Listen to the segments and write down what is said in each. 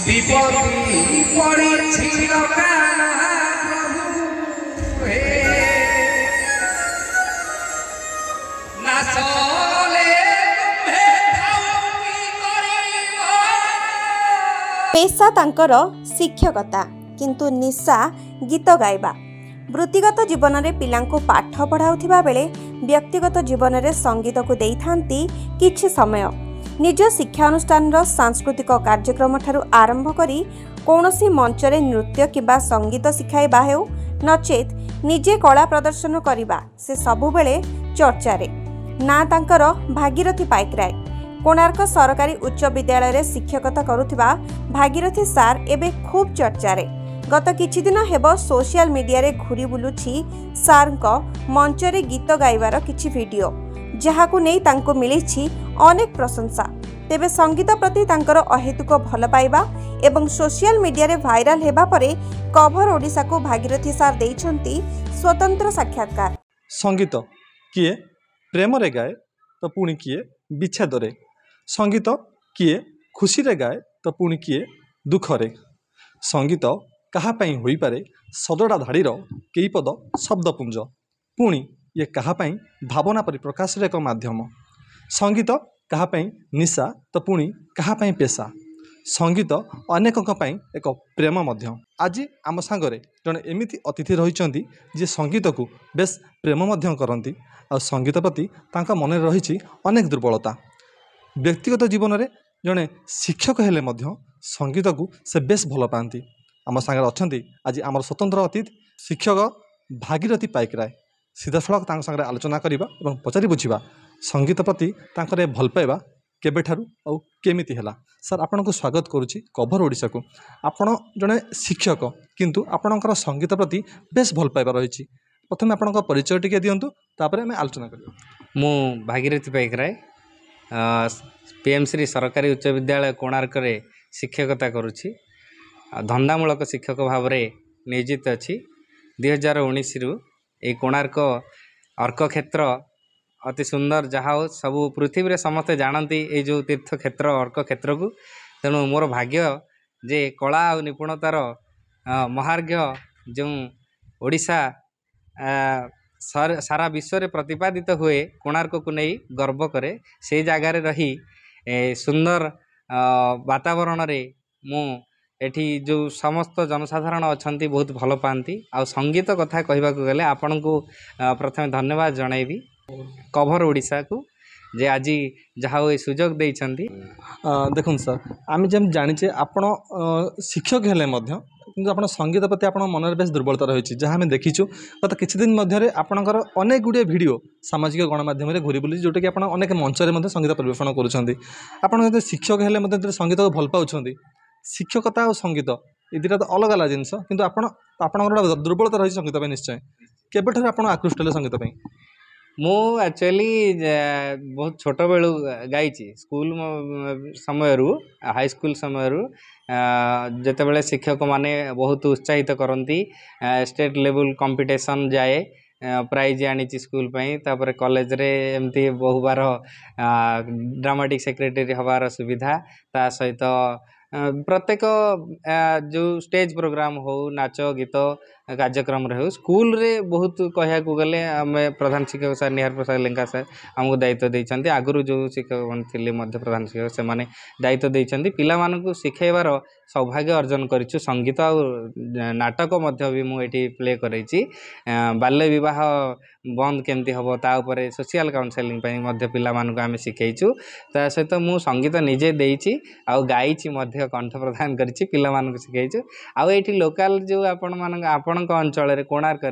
विपत्ति पड़ी पेशा तांकर शिक्षकता किंतु निशा गीत गाइबा। वृत्तिगत जीवन में पिलांको पाठ पढ़ाउथिबा बेले व्यक्तिगत जीवन में संगीत को देइथांती किछि समय। निज शिक्षा अनुष्ठान सांस्कृतिक कार्यक्रम ठारू आरंभ करी कौनसी मंचरे नृत्य किंबा संगीत शिखाइबा हेउ नचेत निजे कला प्रदर्शन करिबा से सबुबेले चर्चारे। ना तांकर भागीरथी पाइकराय कोणार्क सरकारी उच्च विद्यालय रे शिक्षकता करुथिबा भागीरथी सार एबे खूब चर्चारे। गत किछि दिन हेबो सोशल मीडिया रे घुरी बुलुछि सारଙ୍କ मंचरे गीत गाइबार किछि वीडियो, जहाकु नै तांको मिलिछि अनेक प्रशंसा। तेबे संगीत प्रति तांकर अहेतुक भल पाइबा एवं सोशल मीडिया रे भाइराल हेबा परे कभर ओडिशा को भागीरथी सार देइछंती स्वतंत्र साक्षात्कार। संगीत किए प्रेम रे गाए तो पुणी किए विच्छेद रे, संगीत किए खुशी रे गाए तो पुणी किए दुख रे। संगीत कहा पई होई पारे सदड़ा धाड़ीर कई पद शब्दपुंज, पुणी ये कहा पई भावना परिप्रकाश एक माध्यम। संगीत कहा पई निशा तो पुणी कहा पई पेशा। संगीत अनेकों पई एक प्रेम मध्य। आज आम सांगरे जड़े एमिति अतिथि रही जे संगीत को बेस प्रेम मध्य करती और संगीत प्रति तांका मन रही अनेक दुर्बलता। व्यक्तिगत जीवन में जड़े शिक्षक हेले मध्य संगीत को से बेस भल पाती। आम सांगे अच्छा आज आम स्वतंत्र अतिथि शिक्षक भागीरथी पाइकराय। सीधा सड़क सागर आलोचना करवा और पचारि बुझा संगीत प्रति तांकर भल पाइबा केबेठारु और केमिति हला। सर आपन को स्वागत करुच्ची कभर ओडिशा को। आपण जड़े शिक्षक किंतु आपणकर संगीत प्रति बेस भल पाइबा रही। प्रथम आपण परिचय टिके दिंतु तापर आम आलोचना कर। मु भागीरथी पाइकराय पीएमसी सरकारी उच्च विद्यालय कोणार्क रे शिक्षकता करुच्ची। धंदामूलक शिक्षक भाव में नियोजित अच्छी। 2019 रु ये कोणार्क अर्क क्षेत्र अति सुंदर जहाँ हो सबू पृथ्वी रे समस्ते जानती ये जो तीर्थ क्षेत्र अर्क क्षेत्र को। तेणु मोर भाग्य जे कला और निपुणतार महार्घ्य जो ओडिशा सारा विश्व में प्रतिपादित हुए कोणार्क को नहीं गर्व करे। से जगार रही सुंदर वातावरण रे मु एठी जो समस्त जनसाधारण अच्छा बहुत भल पाती। आ संगीत कथा कहवा गले आपण को प्रथम धन्यवाद जनइबी कभर ओडिशा को जे आज जहाँ ये सुजोग देइछंती। देखुन सर आम जम जाचे आपण शिक्षक हेले मध्य किंतु आपण संगीत प्रति आपण मन बेस दुर्बलता रही। जहाँ आम देखीचु गत किछि दिन मध्य आपणकर अनेक गुड़े भिडियो सामाजिक गणमाध्यम घूरी बुली जोटा कि आप अनेक मंचरे संगीत परिवेषण करुँच। शिक्षक हेले संगीत को भल पाउछंती। शिक्षकता और संगीत ये दुटा तो अलग अलग जिनस किंतु आपणकर दुर्बलता रही संगीत पे निश्चय केबेठार आपण आकृष्ट हेले संगीत पे? मु एक्चुअली बहुत छोट बेलू गाई स्कूल समय हाई स्कूल समय जितेबाला शिक्षक माने बहुत उत्साहित करती। स्टेट लेवल कंपटीशन जाए प्राइज आनी स्कूल तापर कॉलेज रे एमती बहु बार ड्रामाटिक सेक्रेटरी हबार सुविधा ता सहित प्रत्येक जो स्टेज प्रोग्राम हो नाच गीत कार्यक्रम रहे हो स्कूल रे बहुत कहया गले आम प्रधान शिक्षक सर निहार प्रसाद लेंका सर आमको दायित्व देइछंती। आगुरु जो शिक्षक थे मध्य प्रधान शिक्षक से माने दायित्व देइछंती। पिला मानकु शिखाइबार सौभाग्य अर्जन करिछु। संगीत और नाटक मध्य भी मु एठी प्ले करैछि। बाल्य विवाह बंद केमती हम ता उपरे सोशल काउंसलिंग मध्य पिला मानकु आमे शिखाइछु। ता सहित मु संगीत निजे देइछि आ गाइछि मध्य कंठ प्रदान करिछि पिला मानकु शिखाइछु। आ एठी लोकल जो आपण अंचल कोणार्क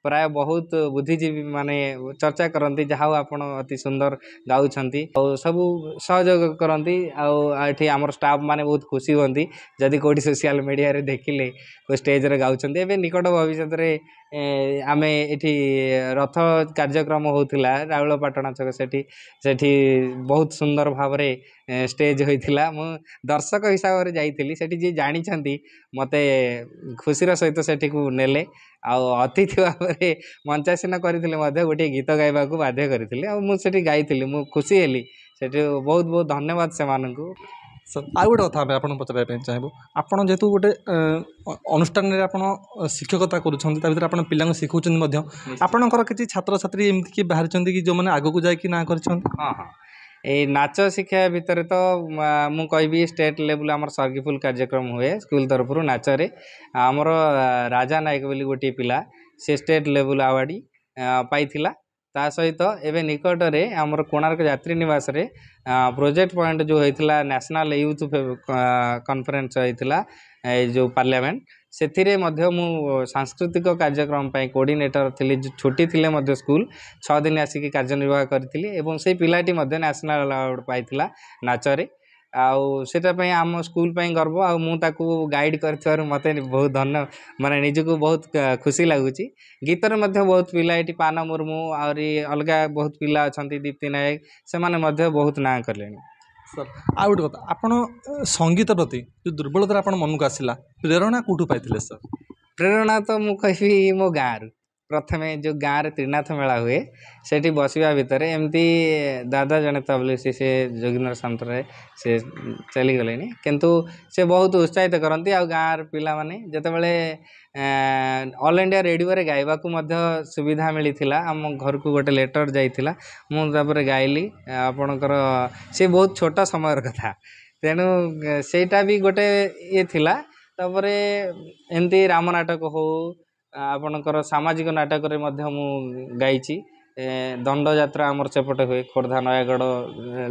प्राय बहुत बुद्धिजीवी माने चर्चा करती जहाँ आपण अति सुंदर गाउछंती और सब सहयोग करती आठी आमर स्टाफ माने बहुत खुशी होती जदि कोठी सोशल मीडिया रे देखिले कोई स्टेज रे गाउछंती एबे निकट भविष्य रे आमे एठी रथ कार्यक्रम होउथिला राउलपाटना छक सेठी सेठी बहुत सुंदर भाव रे स्टेज होइथिला मु दर्शक हिसाब रे जाइथिली सेठी जे जानि छंती मते खुशीर सहित सेठी को नेले अतिथि भाव में मंचासीन करते गोटे गीत गाइबा बाध्य करते मुझे गाई मु खुशी हेली से बहुत बहुत धन्यवाद से मानू सर आ गोटे कथा आम आपको पचार चाहबू आपड़ जेहतु गोटे अनुष्ठान में आप शिक्षकता कर पिला शिखाऊँ आपणकर किसी छात्र छात्री एमती कि बाहरी कि जो मैंने आगक जाकि ना कर हाँ हाँ ये नाच शिक्षा भितर तो मु कहबी स्टेट लेवल आमर सर्गिफुल कार्यक्रम हुए स्कूल तरफ नाच रे आमर राजा नायक बोली गोटे पिला से स्टेट लेवल अवार्ड पाइथिला ता सहित एवं निकट में आमर कोणार्क यात्री निवास रे प्रोजेक्ट पॉइंट जो होता नेशनल यूथ कॉन्फ्रेंस होता जो पार्लियामेंट से मु सांस्कृतिक कार्यक्रम कोऑर्डिनेटर थी छुट्टी थिले स्कूल 6 दिन आसिक कार्यनिर्वाह करी से पिलाटी नेशनल अवार्ड पाइथिला नाचरे आउटा आम स्कूल गर्व आताको गाइड कर मत बहुत धन्य माने निजको बहुत खुशी लगुच गीतर बहुत पिला ये पान मुर्मू आहरी अलग बहुत पिला अच्छा दीप्ति नायक से माने बहुत ना कले सर आ गोटे कथा आपड़ संगीत प्रति जो दुर्बलता आप मन को आसला प्रेरणा कौटू पाई सर प्रेरणा तो मु कहबी मो गाँव प्रथमे जो गाँव में त्रिनाथ मेला हुए सेठी बसवा भितर एमती दादा जड़े तबले से जोगिंदर सामंतराय से चली गले किंतु से बहुत उत्साहित करती आ गाँव पिला माने जेतेबेले ऑल इंडिया रेडियो रे गाइबा को मध्य सुविधा मिली आम घर को गोटे लेटर जाइथिला मुझे गाइली आपणकर से बहुत छोटा समय कथा तेणु सेटा भी गोटे ये थिला तापरे एमती राम नाटक हो आपणकर सामाजिक नाटक रे मध्य मु गाइची दंड यात्रा आमर सेपटे हुए खोर्धा नयागढ़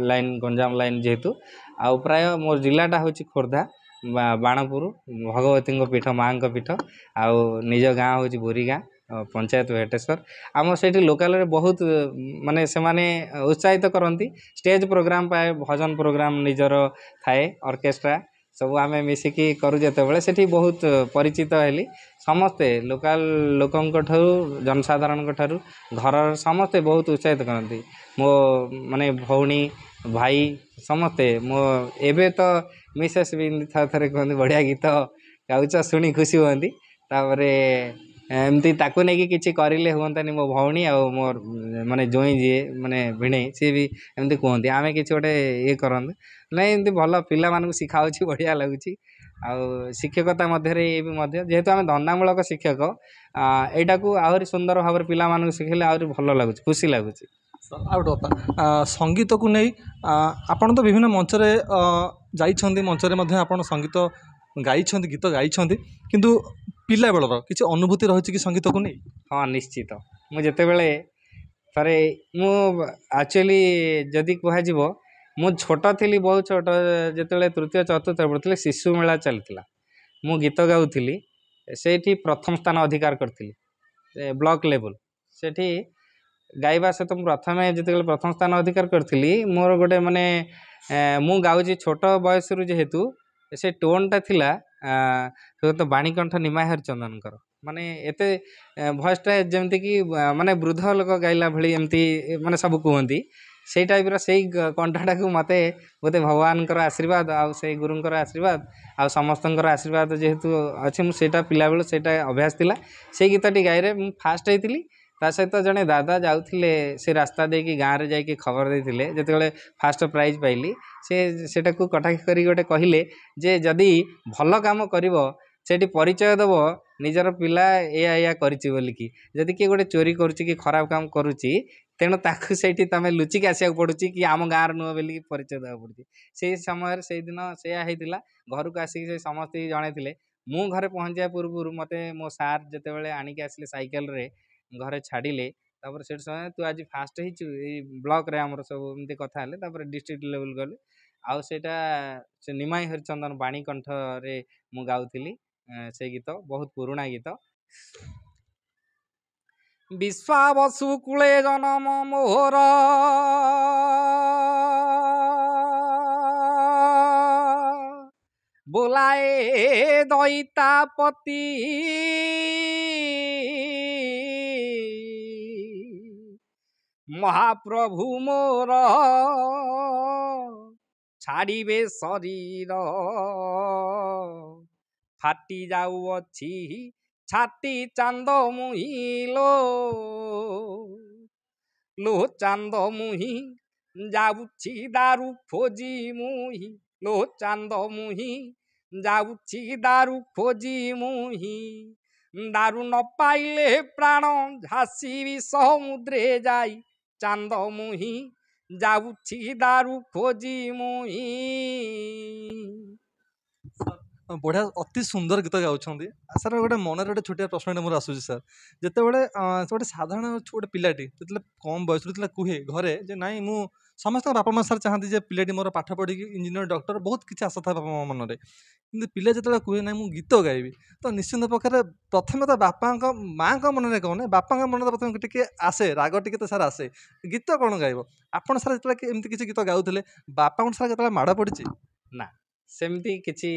लाइन गंजाम लाइन जेहेतु आ प्राय मोर जिलाटा हूँ खोर्धा बाणपुर भगवती पीठ माँ पीठ आउ निज गाँ हूँ बोरी गाँ पंचायत भेटेश्वर आम से लोकाल रे बहुत माने से माने उत्साहित करती स्टेज प्रोग्राम पाए भजन प्रोग्राम निजर थाए ऑर्केस्ट्रा सब आम मिसिकी करूँ जिते से बहुत परिचित हेली समस्ते लोकाल लोकों जनसाधारण घर समस्ते बहुत उत्साहित करती मो माने भौणी भाई समस्ते मो एबे तो मिसेस भी थे कहते बढ़िया गीत गाउच शुणी खुशी हमें तापर एमती ताकू नहीं कि करें हमें मो भौणी आ मोर माने जोई जी माने भिणे सी भी एमती कहते आम कि गोटे ये करते नहीं एमती भल पिला मानक शिखाऊँ बढ़िया लगुच शिक्षकता मध्य जेहेतु आम धंदामूलक शिक्षक यहाँ को आहरी सुंदर भाव पिला मानक शिखेले आहरी भल लगुच खुशी लगुच आ गोटे कथा संगीत को नहीं आपण तो विभिन्न मंचरे जाइछन्ति मंचरे मध्य आपण संगीत गाई गीत गाई किंतु पिला बेलर किसी अनुभूति रही कि संगीत को नहीं हाँ निश्चित मुझे थे मु एक्चुअली जदि कह मु छोट थी बहुत छोट जिते तृतीय चतुर्थ पढ़ुली शिशु मेला चलता मु गीत गाऊली से प्रथम स्थान अधिकार करी ब्लॉक लेवल से गाइबा सहित प्रथम जिते प्रथम स्थान अधिकार करी मोर गोटे माने मु गाँची छोट बयस जेहेतु से टोनटा थिला तो बाणीकंठ निमा हरिचंदनकर माने एते भॉइसटा जमती कि माने वृद्ध लोक गाइला भली एमती माने सब कहती से टाइप से कंठटा को मत बोते भगवान आशीर्वाद से गुरुंकर आशीर्वाद आ समस्तंकर आशीर्वाद जेहेतु अच्छे मुझे पिला बेलू से अभ्यास थिला से गीतटी गाइरे मु फास्ट होती ता सहित जड़े दादा जाऊे से रास्ता देकी गाँव में जाकि खबर देते जिते फास्ट प्राइज पाइली सेटा को कटाक्ष कर गोटे कहले जे जदि भल काम कर सेठी परिचय दब निजर पिला या करिछि बोलिकी जदि किए गोटे चोरी करुच्ची कि खराब काम करुच्ची तेणु ताकू से तुम लुचिक आसक पड़ुची कि आम गाँव नुह बोल परिचय देवा पड़ुची से समय से दिन से घर को आसिक समस्ते जन मु घरे पहुँचा पूर्व मत मो सार जिते आणिक आसिले साइकेल रे घरे छाड़िले तापर से समय तू आज फास्ट हो ब्लॉक रे आमर सब एमती कथा डिस्ट्रिक्ट लेवल गले आउ सेटा से निमाई हरिचंदन बाणीकंठ रे मु गाउली से गीत बहुत पुराणा गीत ବିଶ୍ୱାବସୁ କୂଳେ ଜନମ ମୋହର ବୋଲାଏ ଦଇତାପତି ମହାପ୍ରଭୁ ମୋର ଛାଡ଼ିବେ ଶରୀର ଫାଟି ଯାଉଅଛି ଛାତି ଚାନ୍ଦ ମୁହିଁଲୋ ଲୋ ଚାନ୍ଦ ମୁହିଁ ଯାଉଛି ଦାରୁ ଖୋଜି ମୁହିଁ ଲୋ ଚାନ୍ଦ ମୁହିଁ ଯାଉଛି ଦାରୁ ଖୋଜି ମୁହିଁ ଦାରୁ ନ ପାଇଲେ ପ୍ରାଣ ଝାସିବି ସମୁଦ୍ରେ ଯାଇ ଚାନ୍ଦ ମୁହିଁ ଯାଉଛି ଦାରୁ ଖୋଜି ମୁହିଁ। ବଢ଼ିଆ ଅତି ସୁନ୍ଦର ଗୀତ ଗାଉଛନ୍ତି। ସାର୍ ଗୋଟେ ମନରେ ଗୋଟେ ଛୋଟିଆ ପ୍ରଶ୍ନଟେ ମୋର ଆସୁଛି ସାର୍, ଯେତେବେଳେ ଗୋଟେ ସାଧାରଣ ଗୋଟେ ପିଲାଟି ଯେତେବେଳେ କମ୍ ବୟସରୁ ଯେତେବେଳେ କୁହେ ଘରେ ଯେ ନାଇଁ ମୁଁ ସମସ୍ତଙ୍କ ବାପା ମା ସାର୍ ଚାହାନ୍ତି ଯେ ପିଲାଟି ମୋର ପାଠ ପଢ଼ିକି ଇଞ୍ଜିନିୟର ଡକ୍ଟର ବହୁତ କିଛି ଆଶା ଥାଏ ବାପା ମା ମନରେ, କିନ୍ତୁ ପିଲା ଯେତେବେଳେ କୁହେ ନାଇଁ ମୁଁ ଗୀତ ଗାଇବି ତ ନିଶ୍ଚିନ୍ତ ପ୍ରକାରେ ପ୍ରଥମେ ତ ବାପାଙ୍କ ମାଆଙ୍କ ମନରେ କଣ ବାପାଙ୍କ ମନରେ ପ୍ରଥମେ ଟିକେ ଆସେ ରାଗ ଟିକେ ତ ସାର୍ ଆସେ ଗୀତ କ'ଣ ଗାଇବ। ଆପଣ ସାର୍ ଯେତେବେଳେ ଏମିତି କିଛି ଗୀତ ଗାଉଥିଲେ ବାପାଙ୍କ ସାର୍ କେତେବେଳେ ମାଡ଼ ପଡ଼ିଛି? ନା ସେମିତି କିଛି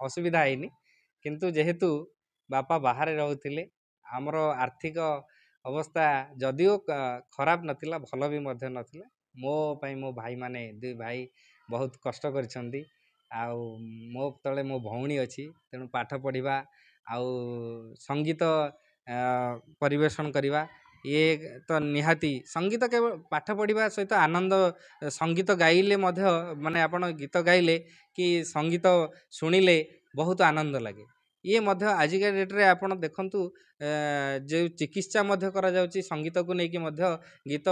ଅସୁବିଧା ହେଇନି, କିନ୍ତୁ ଯେହେତୁ ବାପା ବାହାରେ ରହୁଥିଲେ ଆମର ଆର୍ଥିକ ଅବସ୍ଥା ଯଦିଓ ଖରାପ ନଥିଲା ଭଲ ବି ମଧ୍ୟ ନଥିଲା। ମୋ ପାଇଁ ମୋ ଭାଇମାନେ ଦୁଇ ଭାଇ ବହୁତ କଷ୍ଟ କରିଛନ୍ତି, ଆଉ ମୋ ତଳେ ମୋ ଭଉଣୀ ଅଛି, ତେଣୁ ପାଠ ପଢ଼ିବା ଆଉ ସଙ୍ଗୀତ ପରିବେଷଣ କରିବା ଇଏ ତ ନିହାତି ସଙ୍ଗୀତ କେବଳ ପାଠ ପଢ଼ିବା ସହିତ ଆନନ୍ଦ ସଙ୍ଗୀତ ଗାଇଲେ ମଧ୍ୟ ମାନେ ଆପଣ ଗୀତ ଗାଇଲେ କି ସଙ୍ଗୀତ ଶୁଣିଲେ ବହୁତ ଆନନ୍ଦ ଲାଗେ। ଇଏ ମଧ୍ୟ ଆଜିକା ଡେଟ୍ରେ ଆପଣ ଦେଖନ୍ତୁ ଯେଉଁ ଚିକିତ୍ସା ମଧ୍ୟ କରାଯାଉଛି ସଙ୍ଗୀତକୁ ନେଇକି ମଧ୍ୟ ଗୀତ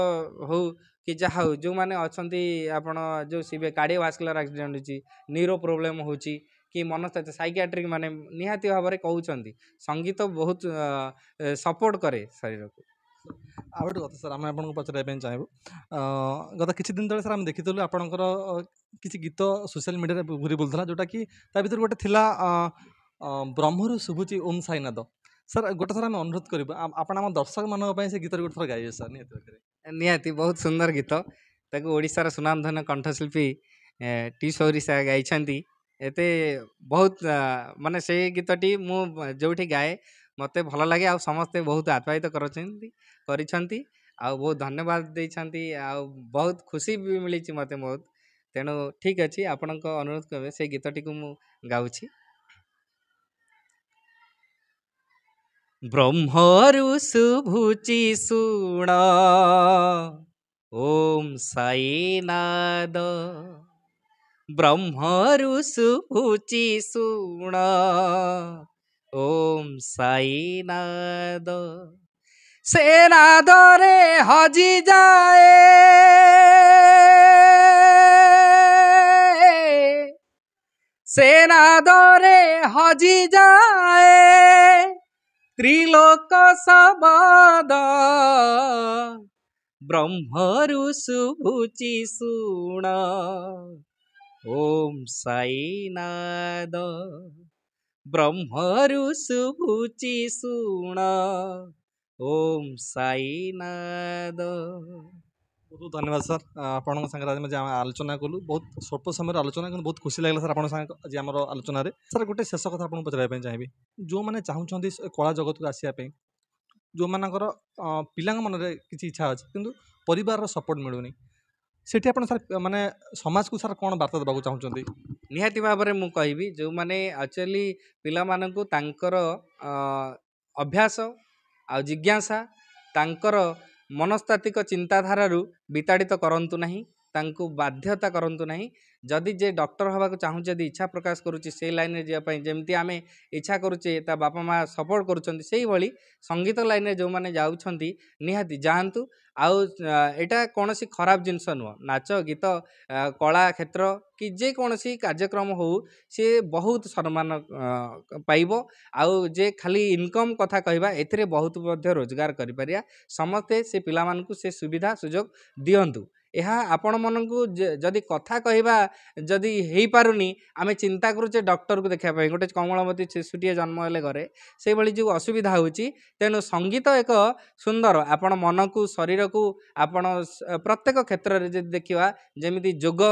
ହଉ କି ଯାହା ହଉ ଯେଉଁମାନେ ଅଛନ୍ତି ଆପଣ ଯେଉଁ ଶିବେ କାର୍ଡ଼ିଓଭାସ୍କୁଲାର ଆକ୍ସିଡେଣ୍ଟ ହେଉଛି ନ୍ୟୁରୋ ପ୍ରୋବ୍ଲେମ୍ ହେଉଛି କି ମନସ୍ତାତ୍ୱ ସାଇକିଆଟ୍ରିକ୍ ମାନେ ନିହାତି ଭାବରେ କହୁଛନ୍ତି ସଙ୍ଗୀତ ବହୁତ ସପୋର୍ଟ କରେ ଶରୀରକୁ। ଆଉ ଗୋଟେ କଥା ସାର୍ ଆମେ ଆପଣଙ୍କୁ ପଚାରିବା ପାଇଁ ଚାହିଁବୁ, ଗତ କିଛି ଦିନ ତଳେ ସାର୍ ଆମେ ଦେଖିଥିଲୁ ଆପଣଙ୍କର କିଛି ଗୀତ ସୋସିଆଲ ମିଡ଼ିଆରେ ଘୁରି ବୁଲୁଥିଲା ଯେଉଁଟାକି ତା ଭିତରେ ଗୋଟେ ଥିଲା ବ୍ରହ୍ମରୁ ଶୁଭୁଛି ଓମ୍ ସାଇନାଦ। ସାର୍ ଗୋଟେ ଥର ଆମେ ଅନୁରୋଧ କରିବୁ ଆପଣ ଆମ ଦର୍ଶକମାନଙ୍କ ପାଇଁ ସେ ଗୀତରେ ଗୋଟେ ଥର ଗାଇବେ ସାର୍ ନିହାତି ଭାବରେ। ନିହାତି ବହୁତ ସୁନ୍ଦର ଗୀତ, ତାକୁ ଓଡ଼ିଶାର ସୁନାମଧନ୍ୟ କଣ୍ଠଶିଳ୍ପୀ ଟି ସୌରୀ ସାର୍ ଗାଇଛନ୍ତି। ଏତେ ବହୁତ ମାନେ ସେଇ ଗୀତଟି ମୁଁ ଯେଉଁଠି ଗାଏ ମୋତେ ଭଲ ଲାଗେ ଆଉ ସମସ୍ତେ ବହୁତ ଆପ୍ୟାୟିତ କରିଛନ୍ତି ଆଉ ବହୁତ ଧନ୍ୟବାଦ ଦେଇଛନ୍ତି ଆଉ ବହୁତ ଖୁସି ବି ମିଳିଛି ମୋତେ ବହୁତ। ତେଣୁ ଠିକ୍ ଅଛି ଆପଣଙ୍କ ଅନୁରୋଧ କରିବେ ସେଇ ଗୀତଟିକୁ ମୁଁ ଗାଉଛି। ବ୍ରହ୍ମରୁ ଶୁଭୁଛି ଶୁଣ ଓମ୍ ସାଇନାଦ ବ୍ରହ୍ମରୁ ଶୁଭୁଛି ଶୁଣ ଓମ୍ ସାଇନାଦ ସେ ନାଦରେ ହଜିଯାଏ ସେ ନାଦରେ ହଜିଯାଏ ତ୍ରିଲୋକ ସବାଦ ବ୍ରହ୍ମରୁ ଶୁଭୁଛି ଶୁଣ ଓମ୍ ସାଇନାଦ ବ୍ରହ୍ମରୁ ଶୁଭୁଛି ଶୁଣ ଓମ୍ ସାଇନାଦ। ବହୁତ ଧନ୍ୟବାଦ ସାର୍ ଆପଣଙ୍କ ସାଙ୍ଗରେ ଆଜି ଆମେ ଆଲୋଚନା କଲୁ ବହୁତ ସ୍ୱଳ୍ପ ସମୟରେ ଆଲୋଚନା କିନ୍ତୁ ବହୁତ ଖୁସି ଲାଗିଲା ସାର୍ ଆପଣଙ୍କ ସାଙ୍ଗେ ଆଜି ଆମର ଆଲୋଚନାରେ। ସାର୍ ଗୋଟେ ଶେଷ କଥା ଆପଣଙ୍କୁ ପଚାରିବା ପାଇଁ ଚାହିଁବି, ଯେଉଁମାନେ ଚାହୁଁଛନ୍ତି କଳା ଜଗତକୁ ଆସିବା ପାଇଁ ଯେଉଁମାନଙ୍କର ପିଲାଙ୍କ ମନରେ କିଛି ଇଚ୍ଛା ଅଛି କିନ୍ତୁ ପରିବାରର ସପୋର୍ଟ ମିଳୁନି ସେଠି ଆପଣ ସାର୍ ମାନେ ସମାଜକୁ ସାର୍ କ'ଣ ବାର୍ତ୍ତା ଦେବାକୁ ଚାହୁଁଛନ୍ତି? ନିହାତି ଭାବରେ ମୁଁ କହିବି ଯେଉଁମାନେ ଆକ୍ଚୁଆଲି ପିଲାମାନଙ୍କୁ ତାଙ୍କର ଅଭ୍ୟାସ ଆଉ ଜିଜ୍ଞାସା ତାଙ୍କର ମନସ୍ତାତ୍ତ୍ୱିକ ଚିନ୍ତାଧାରାରୁ ବିତାଡ଼ିତ କରନ୍ତୁ ନାହିଁ, ତାଙ୍କୁ ବାଧ୍ୟତା କରନ୍ତୁ ନାହିଁ। ଯଦି ଯେ ଡକ୍ଟର ହେବାକୁ ଚାହୁଁଛି ଯଦି ଇଚ୍ଛା ପ୍ରକାଶ କରୁଛି ସେଇ ଲାଇନ୍ରେ ଯିବା ପାଇଁ ଯେମିତି ଆମେ ଇଚ୍ଛା କରୁଛେ ତା ବାପା ମା ସପୋର୍ଟ କରୁଛନ୍ତି ସେଇଭଳି ସଙ୍ଗୀତ ଲାଇନ୍ରେ ଯେଉଁମାନେ ଯାଉଛନ୍ତି ନିହାତି ଯାଆନ୍ତୁ। ଆଉ ଏଇଟା କୌଣସି ଖରାପ ଜିନିଷ ନୁହଁ, ନାଚ ଗୀତ କଳା କ୍ଷେତ୍ର କି ଯେକୌଣସି କାର୍ଯ୍ୟକ୍ରମ ହଉ ସିଏ ବହୁତ ସମ୍ମାନ ପାଇବ। ଆଉ ଯେ ଖାଲି ଇନକମ୍ କଥା କହିବା ଏଥିରେ ବହୁତ ମଧ୍ୟ ରୋଜଗାର କରିପାରିବା। ସମସ୍ତେ ସେ ପିଲାମାନଙ୍କୁ ସେ ସୁବିଧା ସୁଯୋଗ ଦିଅନ୍ତୁ। ଏହା ଆପଣମାନଙ୍କୁ ଯଦି କଥା କହିବା ଯଦି ହେଇପାରୁନି ଆମେ ଚିନ୍ତା କରୁଛେ ଡକ୍ଟରକୁ ଦେଖିବା ପାଇଁ ଗୋଟେ କମଳମତୀ ଶିଶୁଟିଏ ଜନ୍ମ ହେଲେ ଘରେ ସେଇଭଳି ଯେଉଁ ଅସୁବିଧା ହେଉଛି ତେଣୁ ସଙ୍ଗୀତ ଏକ ସୁନ୍ଦର ଆପଣ ମନକୁ ଶରୀରକୁ ଆପଣ ପ୍ରତ୍ୟେକ କ୍ଷେତ୍ରରେ ଯଦି ଦେଖିବା ଯେମିତି ଯୋଗ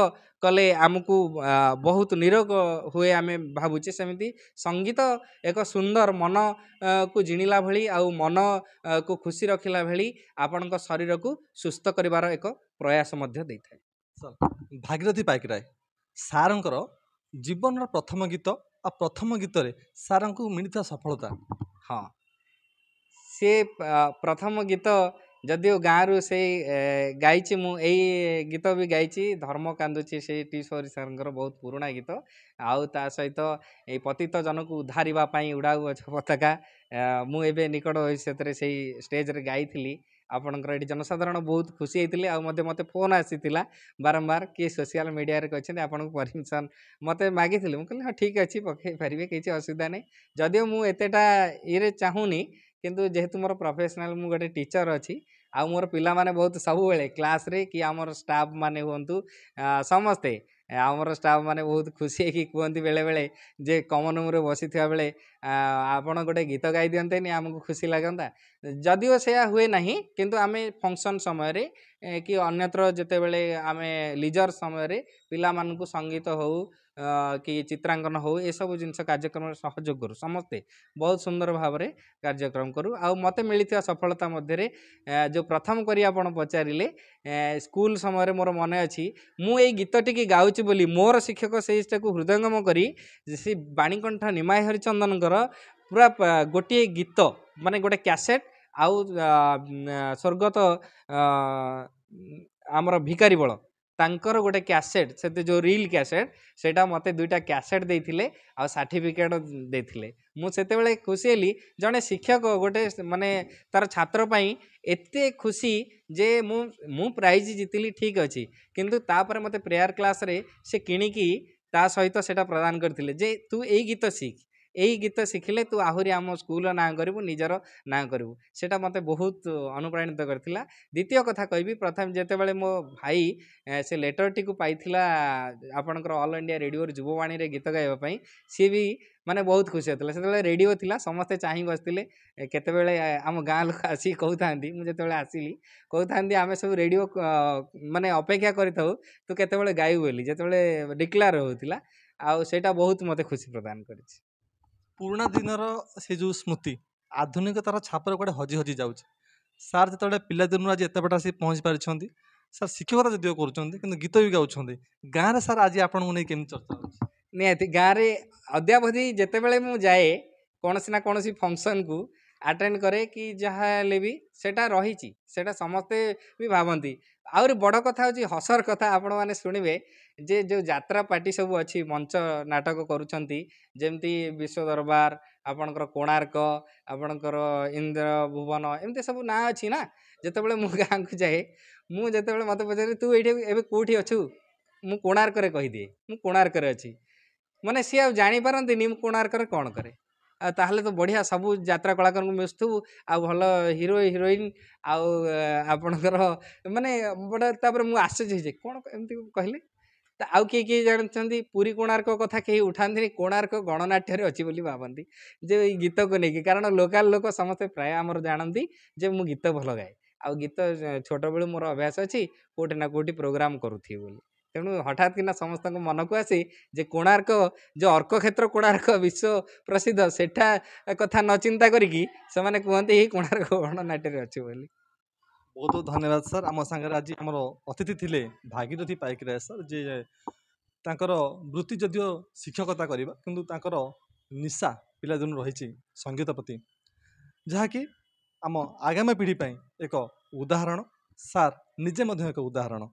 କଲେ ଆମକୁ ବହୁତ ନିରୋଗ ହୁଏ ଆମେ ଭାବୁଛେ ସେମିତି ସଙ୍ଗୀତ ଏକ ସୁନ୍ଦର ମନ କୁ ଜିଣିଲା ଭଳି ଆଉ ମନକୁ ଖୁସି ରଖିଲା ଭଳି ଆପଣଙ୍କ ଶରୀରକୁ ସୁସ୍ଥ କରିବାର ଏକ ପ୍ରୟାସ ମଧ୍ୟ ଦେଇଥାଏ। ସାର୍ ଭାଗୀରଥୀ ପାଇକରାୟ ସାର୍ଙ୍କର ଜୀବନର ପ୍ରଥମ ଗୀତ ଆଉ ପ୍ରଥମ ଗୀତରେ ସାର୍ଙ୍କୁ ମିଳିଥିବା ସଫଳତା। ହଁ ସେ ପ୍ରଥମ ଗୀତ ଯଦିଓ ଗାଁରୁ ସେଇ ଗାଇଛି ମୁଁ ଏଇ ଗୀତ ବି ଗାଇଛି ଧର୍ମ କାନ୍ଦୁଛି ସେଇ ଟି ସୋରି ସାର୍ଙ୍କର ବହୁତ ପୁରୁଣା ଗୀତ ଆଉ ତା ସହିତ ଏଇ ପତିତ ଜନକୁ ଉଦ୍ଧାରିବା ପାଇଁ ଉଡ଼ାଉ ଗଛ ପତାକା ମୁଁ ଏବେ ନିକଟ ଭବିଷ୍ୟତରେ ସେଇ ଷ୍ଟେଜ୍ରେ ଗାଇଥିଲି ଆପଣଙ୍କର ଏଠି ଜନସାଧାରଣ ବହୁତ ଖୁସି ହେଇଥିଲେ ଆଉ ମୋତେ ଫୋନ୍ ଆସିଥିଲା ବାରମ୍ବାର କିଏ ସୋସିଆଲ୍ ମିଡ଼ିଆରେ କହିଛନ୍ତି ଆପଣଙ୍କୁ ପରମିସନ୍ ମୋତେ ମାଗିଥିଲେ ମୁଁ କହିଲି ହଁ ଠିକ୍ ଅଛି ପକାଇ ପାରିବେ କିଛି ଅସୁବିଧା ନାହିଁ ଯଦିଓ ମୁଁ ଏତେଟା ଇଏରେ ଚାହୁଁନି କିନ୍ତୁ ଯେହେତୁ ମୋର ପ୍ରଫେସନାଲ୍ ମୁଁ ଗୋଟେ ଟିଚର୍ ଅଛି ଆଉ ମୋର ପିଲାମାନେ ବହୁତ ସବୁବେଳେ କ୍ଲାସ୍ରେ କି ଆମର ଷ୍ଟାଫ୍ ମାନେ ହୁଅନ୍ତୁ ସମସ୍ତେ ଆମର ଷ୍ଟାଫ୍ ମାନେ ବହୁତ ଖୁସି ହେଇକି କୁହନ୍ତି ବେଳେବେଳେ ଯେ କମନ୍ ରୁମ୍ରେ ବସିଥିବା ବେଳେ ଆପଣ ଗୋଟେ ଗୀତ ଗାଇ ଦିଅନ୍ତେନି ଆମକୁ ଖୁସି ଲାଗନ୍ତା ଯଦିଓ ସେୟା ହୁଏ ନାହିଁ କିନ୍ତୁ ଆମେ ଫଙ୍କସନ୍ ସମୟରେ କି ଅନ୍ୟତ୍ର ଯେତେବେଳେ ଆମେ ଲିଜର୍ ସମୟରେ ପିଲାମାନଙ୍କୁ ସଙ୍ଗୀତ ହେଉ କି ଚିତ୍ରାଙ୍କନ ହେଉ ଏସବୁ ଜିନିଷ କାର୍ଯ୍ୟକ୍ରମରେ ସହଯୋଗ କରୁ ସମସ୍ତେ ବହୁତ ସୁନ୍ଦର ଭାବରେ କାର୍ଯ୍ୟକ୍ରମ କରୁ ଆଉ ମୋତେ ମିଳିଥିବା ସଫଳତା ମଧ୍ୟରେ ଯେଉଁ ପ୍ରଥମ କରି ଆପଣ ପଚାରିଲେ ସ୍କୁଲ ସମୟରେ ମୋର ମନେ ଅଛି ମୁଁ ଏଇ ଗୀତଟିକି ଗାଉଛି ବୋଲି ମୋର ଶିକ୍ଷକ ସେଇଟାକୁ ହୃଦୟଙ୍ଗମ କରି ସେ ବାଣୀକଣ୍ଠ ନିମାଇ ହରିଚନ୍ଦନଙ୍କର ପୁରା ଗୋଟିଏ ଗୀତ ମାନେ ଗୋଟେ କ୍ୟାସେଟ୍ ଆଉ ସ୍ୱର୍ଗତ ଆମର ଭିକାରୀ ବଳ ତାଙ୍କର ଗୋଟେ କ୍ୟାସେଟ୍ ସେତେ ଯେଉଁ ରିଲ୍ କ୍ୟାସେଟ୍ ସେଇଟା ମୋତେ 2ଟା କ୍ୟାସେଟ୍ ଦେଇଥିଲେ ଆଉ ସାର୍ଟିଫିକେଟ୍ ଦେଇଥିଲେ ମୁଁ ସେତେବେଳେ ଖୁସି ହେଲି ଜଣେ ଶିକ୍ଷକ ଗୋଟେ ମାନେ ତାର ଛାତ୍ର ପାଇଁ ଏତେ ଖୁସି ଯେ ମୁଁ ପ୍ରାଇଜ୍ ଜିତିଲି ଠିକ୍ ଅଛି କିନ୍ତୁ ତାପରେ ମୋତେ ପ୍ରେୟାର କ୍ଲାସ୍ରେ ସେ କିଣିକି ତା ସହିତ ସେଇଟା ପ୍ରଦାନ କରିଥିଲେ ଯେ ତୁ ଏଇ ଗୀତ ଶିଖ ଏଇ ଗୀତ ଶିଖିଲେ ତୁ ଆହୁରି ଆମ ସ୍କୁଲର ନାଁ କରିବୁ ନିଜର ନାଁ କରିବୁ ସେଇଟା ମୋତେ ବହୁତ ଅନୁପ୍ରାଣିତ କରିଥିଲା ଦ୍ୱିତୀୟ କଥା କହିବି ପ୍ରଥମେ ଯେତେବେଳେ ମୋ ଭାଇ ସେ ଲେଟର୍ଟିକୁ ପାଇଥିଲା ଆପଣଙ୍କର ଅଲ୍ ଇଣ୍ଡିଆ ରେଡ଼ିଓର ଯୁବବାଣୀରେ ଗୀତ ଗାଇବା ପାଇଁ ସିଏ ବି ମାନେ ବହୁତ ଖୁସି ହେଉଥିଲା ସେତେବେଳେ ରେଡ଼ିଓ ଥିଲା ସମସ୍ତେ ଚାହିଁ ବସିଥିଲେ କେତେବେଳେ ଆମ ଗାଁ ଲୋକ ଆସିକି କହୁଥାନ୍ତି ମୁଁ ଯେତେବେଳେ ଆସିଲି କହୁଥାନ୍ତି ଆମେ ସବୁ ରେଡ଼ିଓ ମାନେ ଅପେକ୍ଷା କରିଥାଉ ତୁ କେତେବେଳେ ଗାଇବୁ ବୋଲି ଯେତେବେଳେ ଡିକ୍ଲାର ହେଉଥିଲା ଆଉ ସେଇଟା ବହୁତ ମୋତେ ଖୁସି ପ୍ରଦାନ କରିଛି। ପୁରୁଣା ଦିନର ସେ ଯେଉଁ ସ୍ମୃତି ଆଧୁନିକତାର ଛାପରେ କୁଆଡ଼େ ହଜି ହଜି ଯାଉଛି ସାର୍ ଯେତେବେଳେ ପିଲାଦିନରୁ ଆଜି ଏତେ ବାଟ ଆସି ପହଞ୍ଚି ପାରିଛନ୍ତି ସାର୍ ଶିକ୍ଷକତା ଯଦିଓ କରୁଛନ୍ତି କିନ୍ତୁ ଗୀତ ବି ଗାଉଛନ୍ତି ଗାଁରେ ସାର୍ ଆଜି ଆପଣଙ୍କୁ ନେଇ କେମିତି ଚର୍ଚ୍ଚା ହେଉଛି? ନିହାତି ଗାଁରେ ଅଦ୍ୟାବଧି ଯେତେବେଳେ ମୁଁ ଯାଏ କୌଣସି ନା କୌଣସି ଫଙ୍କସନ୍କୁ ଆଟେଣ୍ଡ କରେ କି ଯାହା ହେଲେ ବି ସେଇଟା ରହିଛି ସେଇଟା ସମସ୍ତେ ବି ଭାବନ୍ତି ଆହୁରି ବଡ଼ କଥା ହେଉଛି ହସର କଥା ଆପଣମାନେ ଶୁଣିବେ ଯେ ଯେଉଁ ଯାତ୍ରା ପାର୍ଟି ସବୁ ଅଛି ମଞ୍ଚ ନାଟକ କରୁଛନ୍ତି ଯେମିତି ବିଶ୍ୱ ଦରବାର ଆପଣଙ୍କର କୋଣାର୍କ ଆପଣଙ୍କର ଇନ୍ଦ୍ର ଭୁବନ ଏମିତି ସବୁ ନାଁ ଅଛି ନା ଯେତେବେଳେ ମୁଁ ଗାଁକୁ ଯାଏ ମୁଁ ଯେତେବେଳେ ମୋତେ ପଚାରେ ତୁ ଏଇଠି ଏବେ କେଉଁଠି ଅଛୁ ମୁଁ କୋଣାର୍କରେ କହିଦିଏ ମୁଁ କୋଣାର୍କରେ ଅଛି ମାନେ ସିଏ ଆଉ ଜାଣିପାରନ୍ତିନି ମୁଁ କୋଣାର୍କରେ କ'ଣ କରେ ଆଉ ତାହେଲେ ତ ବଢ଼ିଆ ସବୁ ଯାତ୍ରା କଳାକାରଙ୍କୁ ମିଶୁଥିବୁ ଆଉ ଭଲ ହିରୋ ହିରୋଇନ୍ ଆଉ ଆପଣଙ୍କର ମାନେ ବଡ଼ ତାପରେ ମୁଁ ଆଶ୍ଚର୍ଯ୍ୟ ହେଇଯାଏ କ'ଣ ଏମିତି କହିଲେ ତ ଆଉ କିଏ କିଏ ଜାଣିଛନ୍ତି ପୁରୀ କୋଣାର୍କ କଥା କେହି ଉଠାନ୍ତିନି କୋଣାର୍କ ଗଣନାଟ୍ୟରେ ଅଛି ବୋଲି ଭାବନ୍ତି ଯେ ଏଇ ଗୀତକୁ ନେଇକି କାରଣ ଲୋକାଲ ଲୋକ ସମସ୍ତେ ପ୍ରାୟ ଆମର ଜାଣନ୍ତି ଯେ ମୁଁ ଗୀତ ଭଲ ଗାଏ ଆଉ ଗୀତ ଛୋଟବେଳୁ ମୋର ଅଭ୍ୟାସ ଅଛି କେଉଁଠି ନା କେଉଁଠି ପ୍ରୋଗ୍ରାମ୍ କରୁଥିବି ବୋଲି ତେଣୁ ହଠାତ୍ କିନା ସମସ୍ତଙ୍କ ମନକୁ ଆସେ ଯେ କୋଣାର୍କ ଯେଉଁ ଅର୍କକ୍ଷେତ୍ର କୋଣାର୍କ ବିଶ୍ୱ ପ୍ରସିଦ୍ଧ ସେଠା କଥା ନ ଚିନ୍ତା କରିକି ସେମାନେ କୁହନ୍ତି ଏଇ କୋଣାର୍କ ଗଣନାଟ୍ୟରେ ଅଛି ବୋଲି। ବହୁତ ବହୁତ ଧନ୍ୟବାଦ ସାର୍ ଆମ ସାଙ୍ଗରେ ଆଜି ଆମର ଅତିଥି ଥିଲେ ଭାଗୀରଥୀ ପାଇକରାୟ ସାର୍ ଯିଏ ତାଙ୍କର ବୃତ୍ତି ଯଦିଓ ଶିକ୍ଷକତା କରିବା କିନ୍ତୁ ତାଙ୍କର ନିଶା ପିଲାଦିନୁ ରହିଛି ସଙ୍ଗୀତ ପ୍ରତି ଯାହାକି ଆମ ଆଗାମୀ ପିଢ଼ି ପାଇଁ ଏକ ଉଦାହରଣ ସାର୍ ନିଜେ ମଧ୍ୟ ଏକ ଉଦାହରଣ।